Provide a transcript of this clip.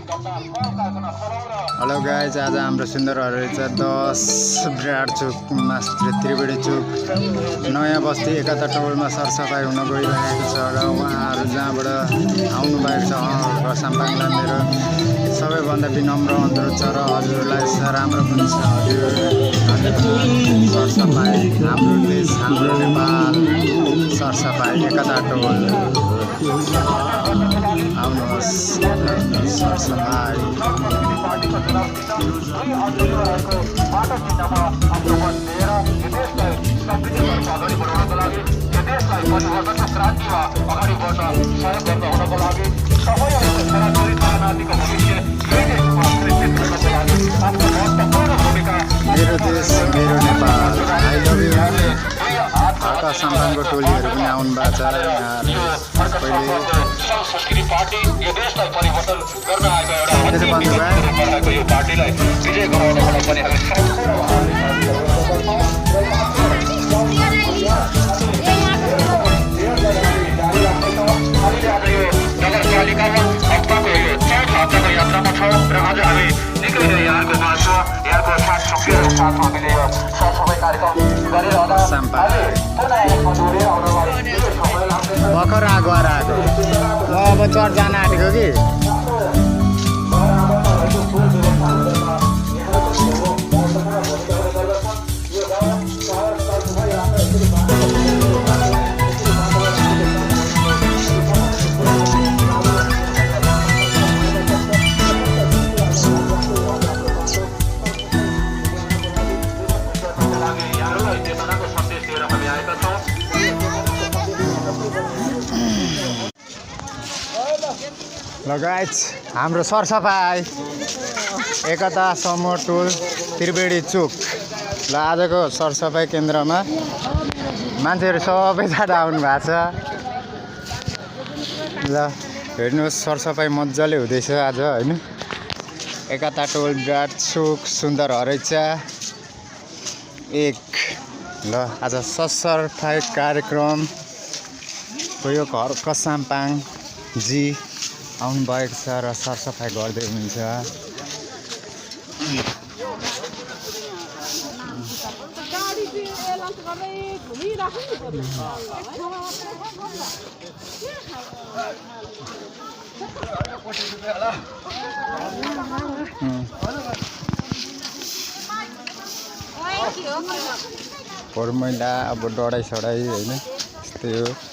Hello guys, आज हाम्रो सुन्दरहरू रहेछ 10 ब्राड चोकमा त्रिवेणी चोक नयाँ बस्ती एकता टोलमा सरसफाइ हुन गइरहेको छ र उहाँहरू जहाँबाट आउनुभएको छ उहाँहरूको साम्पाङलाई मेरो सबैभन्दा विनम्र अनुरोध छ र हजुरलाई राम्रो पनि छ। हजुर सरसफाइ हाम्रो देश हाम्रो नेपाल सरसफाइ एकता टोल आउनुहोस् सरसफाइ। मेरो देश मेरो नेपाल आई लभ यु। हल्का साम्पाङको टोलीहरू पनि आउनु भएको छ। भर्खर आएको म अब चर्च जान आँटेको कि ल गाइज, हाम्रो सरसफाइ एकता समूह टोल त्रिवेणी चोक। ल आजको सरसफाइ केन्द्रमा मान्छेहरू सबैजना आउनु भएको छ। ल हेर्नुहोस्, सरसफाइ मजाले हुँदैछ आज होइन। एकता टोल ब्राड चोक सुन्दर हरैचा 1। ल आज सरसफाइ कार्यक्रम यो घरको साम्पाङ जी आउनु भएको छ र सरसफाइ गर्दै हुनुहुन्छ। फोहोर मैला अब डढाइ सडाइ होइन, यस्तै हो।